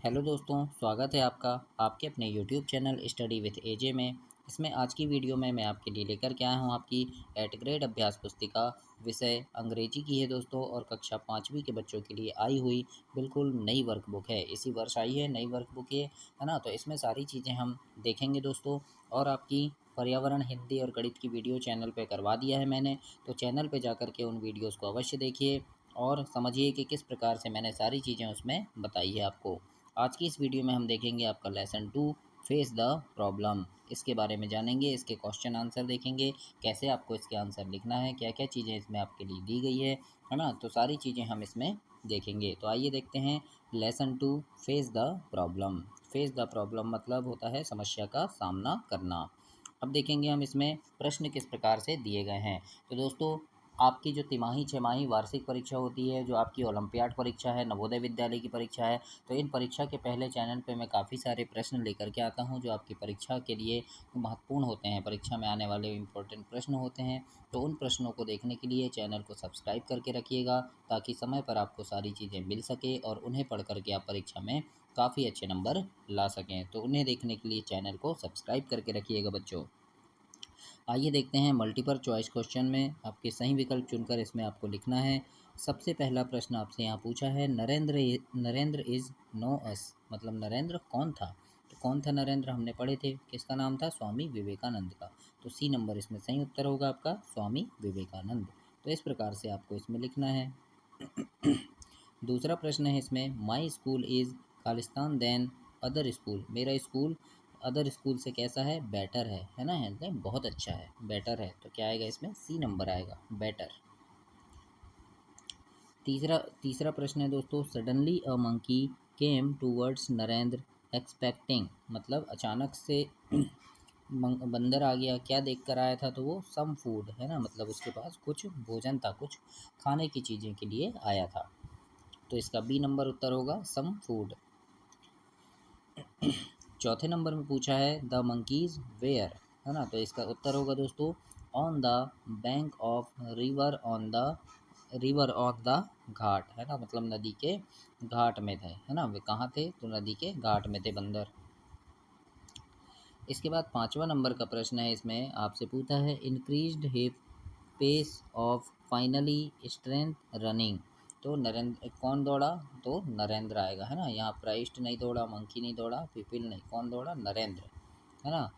Hello दोस्तों, स्वागत है आपका आपके अपने यूट्यूब चैनल स्टडी विथ एजे में। इसमें आज की वीडियो में मैं आपके लिए लेकर के आया हूँ आपकी 8th ग्रेड अभ्यास पुस्तिका। विषय अंग्रेजी की है दोस्तों, और कक्षा 5वीं के बच्चों के लिए आई हुई बिल्कुल नई वर्कबुक है। इसी वर्ष आई है नई वर्कबुक है ना। तो इसमें सारी चीज़ें हम देखेंगे दोस्तों। और आपकी पर्यावरण, हिंदी और गणित की वीडियो चैनल पे करवा दिया है मैंने, तो चैनल पे जा कर के उन वीडियोज़ को अवश्य देखिए और समझिए कि किस प्रकार से मैंने सारी चीज़ें उसमें बताई है आपको। आज की इस वीडियो में हम देखेंगे आपका लेसन 2 फेस द प्रॉब्लम। इसके बारे में जानेंगे, इसके क्वेश्चन आंसर देखेंगे, कैसे आपको इसके आंसर लिखना है, क्या क्या चीज़ें इसमें आपके लिए दी गई है ना। तो सारी चीज़ें हम इसमें देखेंगे। तो आइए देखते हैं lesson 2 face the problem. Face the problem मतलब होता है समस्या का सामना करना। अब देखेंगे हम इसमें प्रश्न किस प्रकार से दिए गए हैं। तो दोस्तों, आपकी जो तिमाही, छमाही, वार्षिक परीक्षा होती है, जो आपकी ओलंपियाड परीक्षा है, नवोदय विद्यालय की परीक्षा है, तो इन परीक्षा के पहले चैनल पे मैं काफ़ी सारे प्रश्न लेकर के आता हूँ जो आपकी परीक्षा के लिए महत्वपूर्ण होते हैं। परीक्षा में आने वाले इम्पोर्टेंट प्रश्न होते हैं। तो उन प्रश्नों को देखने के लिए चैनल को सब्सक्राइब करके रखिएगा, ताकि समय पर आपको सारी चीज़ें मिल सके और उन्हें पढ़ करके आप परीक्षा में काफ़ी अच्छे नंबर ला सकें। तो उन्हें देखने के लिए चैनल को सब्सक्राइब करके रखिएगा बच्चों। आइए देखते हैं मल्टीपल चॉइस क्वेश्चन में आपके सही विकल्प चुनकर इसमें आपको लिखना है। सबसे पहला प्रश्न आपसे यहाँ पूछा है, नरेंद्र इज़ नो अस, मतलब नरेंद्र कौन था। तो कौन था नरेंद्र, हमने पढ़े थे, किसका नाम था, स्वामी विवेकानंद का। तो सी नंबर इसमें सही उत्तर होगा आपका, स्वामी विवेकानंद। तो इस प्रकार से आपको इसमें लिखना है। दूसरा प्रश्न है इसमें, my school is Khalistan than other school, मेरा स्कूल अदर स्कूल से कैसा है, बेटर है ना, है बहुत अच्छा है, बेटर है। तो क्या आएगा इसमें, सी नंबर आएगा, बेटर। तीसरा प्रश्न है दोस्तों, suddenly a monkey came towards Narendra expecting, मतलब अचानक से बंदर आ गया, क्या देख कर आया था, तो वो सम फूड है ना, मतलब उसके पास कुछ भोजन था, कुछ खाने की चीज़ें के लिए आया था। तो इसका बी नंबर उत्तर होगा, सम फूड। चौथे नंबर में पूछा है, द मंकीज वेयर, है ना। तो इसका उत्तर होगा दोस्तों, on the bank of river, on the ghat, है ना, मतलब नदी के घाट में थे, है ना। वे कहाँ थे, तो नदी के घाट में थे बंदर। इसके बाद पाँचवा नंबर का प्रश्न है, इसमें आपसे पूछा है, increased hip pace of finally strength running. तो नरेंद्र कौन दौड़ा, तो नरेंद्र आएगा, है ना। यहाँ प्राइस्ट नहीं दौड़ा, मंकी नहीं दौड़ा, पिपिल नहीं, कौन दौड़ा, नरेंद्र, है ना।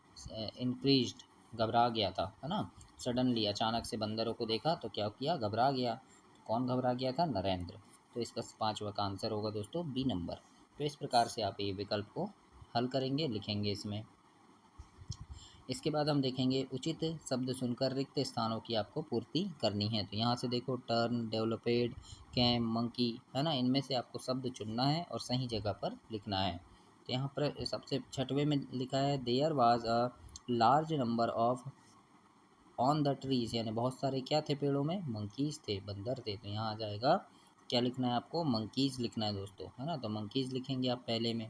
इंक्रीज्ड, घबरा गया था, है ना। सडनली, अचानक से बंदरों को देखा तो क्या किया, घबरा गया। कौन घबरा गया था, नरेंद्र। तो इसका पाँचवा का आंसर होगा दोस्तों, बी नंबर। तो इस प्रकार से आप ये विकल्प को हल करेंगे, लिखेंगे इसमें। इसके बाद हम देखेंगे, उचित शब्द चुनकर रिक्त स्थानों की आपको पूर्ति करनी है। तो यहाँ से देखो, टर्न, डेवलपेड, कैम, मंकी, है ना, इनमें से आपको शब्द चुनना है और सही जगह पर लिखना है। तो यहाँ पर सबसे छठवें में लिखा है, there was a large number of on the trees, यानी बहुत सारे क्या थे पेड़ों में, मंकीज थे, बंदर थे। तो यहाँ आ जाएगा, क्या लिखना है आपको, मंकीज लिखना है दोस्तों, है ना। तो मंकीज लिखेंगे आप पहले में।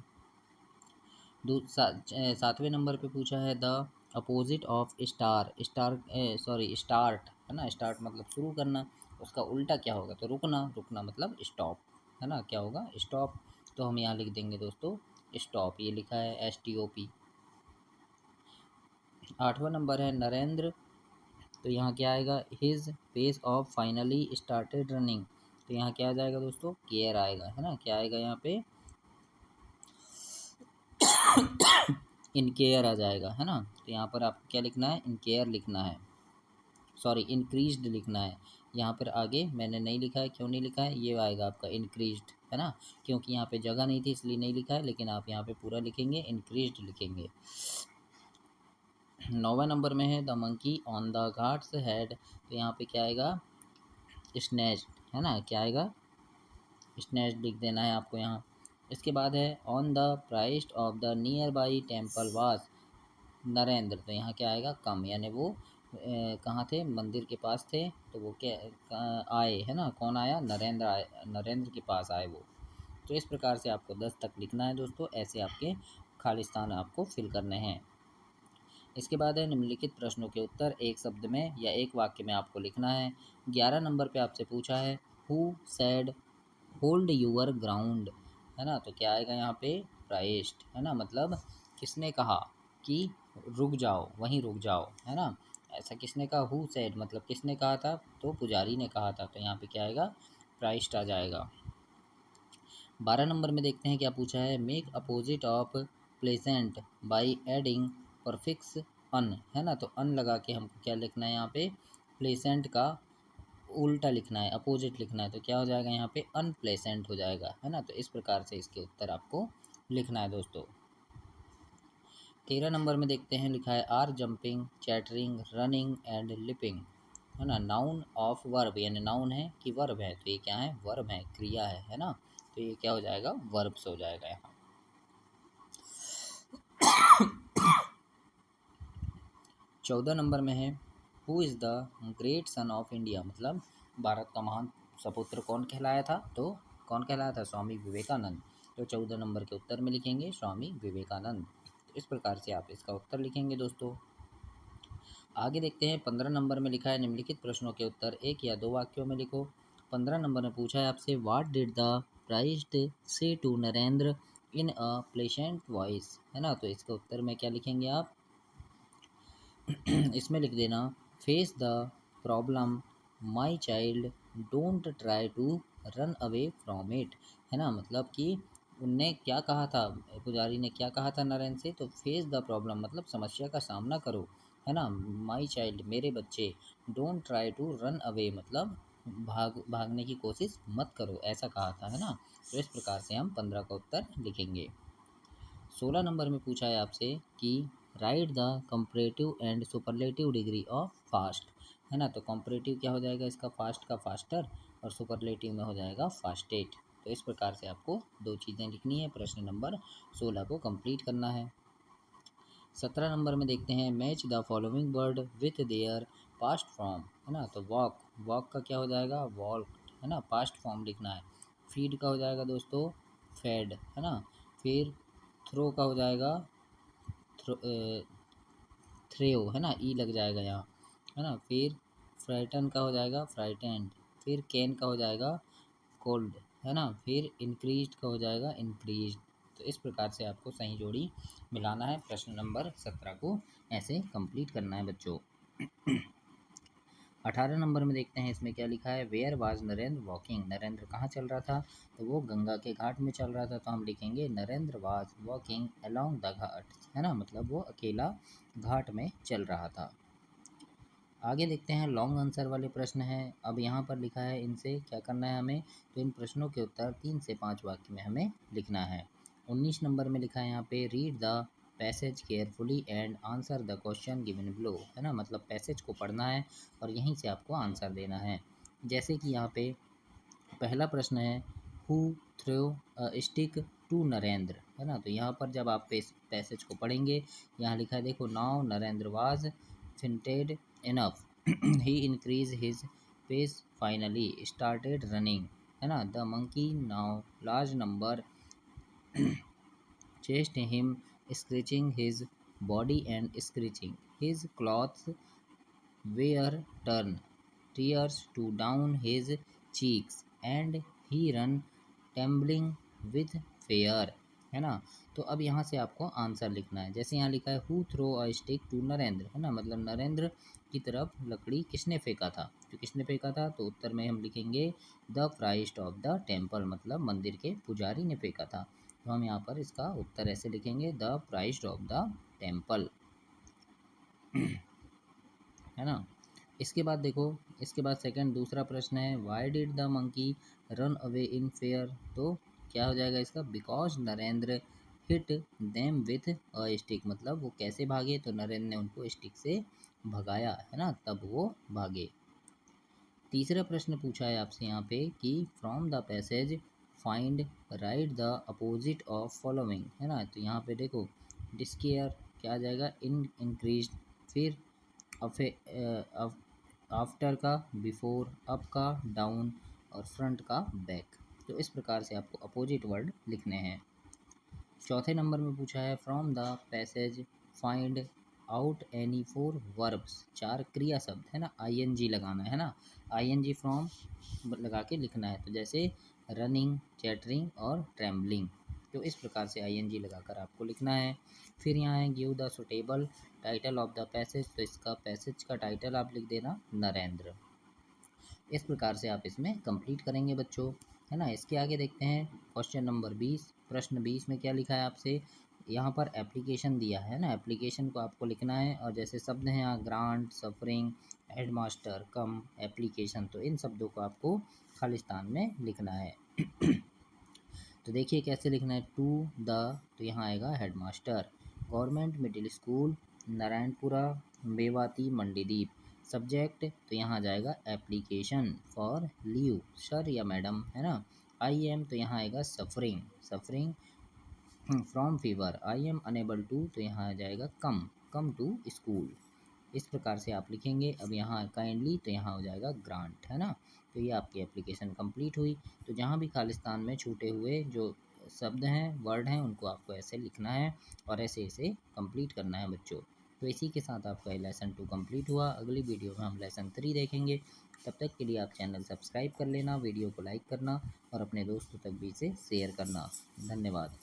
सातवें नंबर पे पूछा है, द अपोजिट ऑफ स्टार्ट, है ना। स्टार्ट मतलब शुरू करना, उसका उल्टा क्या होगा, तो रुकना, रुकना मतलब स्टॉप, है ना, क्या होगा, स्टॉप। तो हम यहाँ लिख देंगे दोस्तों, स्टॉप, ये लिखा है STOP। आठवां नंबर है नरेंद्र, तो यहाँ क्या आएगा, his pace of finally started running. तो यहाँ क्या आ जाएगा दोस्तों, केयर आएगा, है ना, क्या आएगा यहाँ पे, इन केयर आ जाएगा, है ना। तो यहाँ पर आपको क्या लिखना है, इन केयर लिखना है, सॉरी इंक्रीज्ड लिखना है। यहाँ पर आगे मैंने नहीं लिखा है, क्यों नहीं लिखा है, ये आएगा आपका इंक्रीज्ड, है ना, क्योंकि यहाँ पे जगह नहीं थी इसलिए नहीं लिखा है, लेकिन आप यहाँ पे पूरा लिखेंगे, इंक्रीज्ड लिखेंगे। नौवें नंबर में है, the monkey on the Ghats had, तो यहाँ पे क्या आएगा, स्नैच्ड, है ना, क्या आएगा, स्नैच्ड लिख देना है आपको यहाँ। इसके बाद है, on the priest of the near by temple वास नरेंद्र, तो यहाँ क्या आएगा, कम, यानी वो कहाँ थे, मंदिर के पास थे, तो वो क्या आए, है ना, कौन आया, नरेंद्र आए, नरेंद्र के पास आए वो। तो इस प्रकार से आपको 10 तक लिखना है दोस्तों, ऐसे आपके खालिस्तान आपको फिल करने हैं। इसके बाद है, निम्नलिखित प्रश्नों के उत्तर एक शब्द में या एक वाक्य में आपको लिखना है। 11 नंबर पे आपसे पूछा है, who said hold your ground, है ना, तो क्या आएगा यहाँ पे प्राइस्ड, है ना, मतलब किसने कहा कि रुक जाओ, वहीं रुक जाओ, है ना, ऐसा किसने कहा, हु सेड मतलब किसने कहा था, तो पुजारी ने कहा था, तो यहाँ पे क्या आएगा प्राइस्ड आ जाएगा। 12 नंबर में देखते हैं क्या पूछा है, make opposite of pleasant by adding prefix un, है ना, तो अन लगा के हमको क्या लिखना है यहाँ पे, प्लेसेंट का उल्टा लिखना है, अपोजिट लिखना है, तो क्या हो जाएगा यहाँ पे अनप्लेसेंट हो जाएगा, है ना, तो इस प्रकार से इसके उत्तर आपको लिखना है दोस्तों। 13 नंबर में देखते हैं, लिखा है are jumping chattering running and leaping, है ना, नाउन ऑफ वर्ब, यानी नाउन है कि वर्ब है, तो ये क्या है, वर्ब है, क्रिया है ना, तो ये क्या हो जाएगा, वर्ब से हो जाएगा यहाँ। 14 नंबर में है, who is the great son of India, मतलब भारत का महान सपुत्र कौन कहलाया था, तो कौन कहलाया था, स्वामी विवेकानंद, तो 14 नंबर के उत्तर में लिखेंगे स्वामी विवेकानंद। तो इस प्रकार से आप इसका उत्तर लिखेंगे दोस्तों। आगे देखते हैं 15 नंबर में लिखा है, निम्नलिखित प्रश्नों के उत्तर एक या दो वाक्यों में लिखो। 15 नंबर में पूछा है आपसे, what did the priest say to Narendra in a pleasant voice, है ना, तो इसके उत्तर में क्या लिखेंगे आप इसमें लिख देना, face the problem my child don't try to run away from it, है ना, मतलब कि उनने क्या कहा था, पुजारी ने क्या कहा था नरेंद्र से, तो फेस द प्रॉब्लम मतलब समस्या का सामना करो, है ना, माई चाइल्ड मेरे बच्चे, don't try to run away मतलब भागने की कोशिश मत करो, ऐसा कहा था, है ना, तो इस प्रकार से हम 15 का उत्तर लिखेंगे। 16 नंबर में पूछा है आपसे कि right the comparative and superlative degree of fast, है ना, तो कंपैरेटिव क्या हो जाएगा इसका, फास्ट का फास्टर, और सुपरलेटिव में हो जाएगा फास्टेट, तो इस प्रकार से आपको दो चीज़ें लिखनी है, प्रश्न नंबर 16 को कंप्लीट करना है। 17 नंबर में देखते हैं, match the following word with their past form, है ना, तो वॉक, वॉक का क्या हो जाएगा, वॉक, है ना, पास्ट फॉर्म लिखना है। फीड का हो जाएगा दोस्तों फेड, है ना, फिर थ्रो का हो जाएगा थ्रेव, है ना, ई लग जाएगा यहाँ, है ना, फिर फ्राइटन का हो जाएगा फ्राइटेंड, फिर कैन का हो जाएगा कोल्ड, है ना, फिर इंक्रीज का हो जाएगा इंक्रीज, तो इस प्रकार से आपको सही जोड़ी मिलाना है, प्रश्न नंबर 17 को ऐसे कंप्लीट करना है बच्चों। 18 नंबर में देखते हैं, इसमें क्या लिखा है, where was Narendra walking, Narendra कहाँ चल रहा था, तो वो गंगा के घाट में चल रहा था, तो हम लिखेंगे Narendra was walking along the ghat, है ना, मतलब वो अकेला घाट में चल रहा था। आगे देखते हैं, लॉन्ग आंसर वाले प्रश्न हैं, अब यहाँ पर लिखा है इनसे क्या करना है हमें, तो इन प्रश्नों के उत्तर 3 से 5 वाक्य में हमें लिखना है। 19 नंबर में लिखा है यहाँ पे, read the passage carefully and answer the question given below, है ना, मतलब पैसेज को पढ़ना है और यहीं से आपको आंसर देना है। जैसे कि यहाँ पे पहला प्रश्न है, who throw a stick to Narendra, है ना, तो यहाँ पर जब आप पैसेज को पढ़ेंगे, यहाँ लिखा है देखो, now Narendra was fainted enough he increased his pace finally started running, है ना, the monkey now large number chased him scratching his body and scratching his clothes were turned tears to down his cheeks and he ran trembling with fear, है ना, तो अब यहाँ से आपको answer लिखना है, जैसे यहाँ लिखा है, who throw a stick to Narendra, है ना, मतलब नरेंद्र की तरफ लकड़ी किसने फेंका था, तो किसने फेंका था, तो उत्तर में हम लिखेंगे the priest of the temple, मतलब मंदिर के पुजारी ने फेंका था, तो हम यहाँ पर इसका उत्तर ऐसे लिखेंगे, the priest of the temple, है ना। इसके बाद देखो, इसके बाद सेकंड दूसरा प्रश्न है, why did the monkey run away in fair, तो क्या हो जाएगा इसका, because Narendra hit them with a stick, मतलब वो कैसे भागे, तो नरेंद्र ने उनको स्टिक से भगाया, है ना, तब वो भागे। तीसरा प्रश्न पूछा है आपसे यहाँ पे कि from the passage find right the opposite of following, है ना, तो यहाँ पे देखो डिस्केयर क्या आ जाएगा, इन इंक्रीज, फिर आफ्टर का बिफोर, अप का डाउन, और फ्रंट का बैक, तो इस प्रकार से आपको अपोजिट वर्ड लिखने हैं। चौथे नंबर में पूछा है, from the passage find out any four verbs, 4 क्रिया शब्द, है ना, आईएनजी लगाना है ना, आईएनजी फ्रॉम लगा के लिखना है, तो जैसे रनिंग, चैटरिंग और ट्रैम्बलिंग। तो इस प्रकार से आईएनजी लगाकर आपको लिखना है। फिर यहाँ है give the suitable title of the passage, तो इसका पैसेज का टाइटल आप लिख देना नरेंद्र। इस प्रकार से आप इसमें कंप्लीट करेंगे बच्चों, है ना। इसके आगे देखते हैं क्वेश्चन नंबर 20। प्रश्न 20 में क्या लिखा है आपसे, यहाँ पर एप्लीकेशन दिया है ना, एप्लीकेशन को आपको लिखना है। और जैसे शब्द हैं यहाँ ग्रांट, सफरिंग, हेडमास्टर, कम, एप्लीकेशन, तो इन शब्दों को आपको खालिस्तान में लिखना है। तो देखिए कैसे लिखना है, टू द, तो यहाँ आएगा headmaster. Government middle school Narayanpura, Mewati, Mandideep. Subject, तो यहाँ आ जाएगा एप्लीकेशन फॉर लीव, सर या मैडम, है ना। आई एम, तो यहाँ आएगा suffering, suffering from fever. I am unable to, तो यहाँ आ जाएगा कम, कम टू स्कूल। इस प्रकार से आप लिखेंगे। अब यहाँ काइंडली, तो यहाँ हो जाएगा ग्रांट, है ना। तो ये आपकी एप्लीकेशन कंप्लीट हुई। तो जहाँ भी खालिस्तान में छूटे हुए जो शब्द हैं, वर्ड हैं, उनको आपको ऐसे लिखना है और ऐसे ऐसे कंप्लीट करना है बच्चों। तो इसी के साथ आपका लेसन 2 कंप्लीट हुआ। अगली वीडियो में हम लेसन 3 देखेंगे। तब तक के लिए आप चैनल सब्सक्राइब कर लेना, वीडियो को लाइक करना और अपने दोस्तों तक भी इसे शेयर करना। धन्यवाद।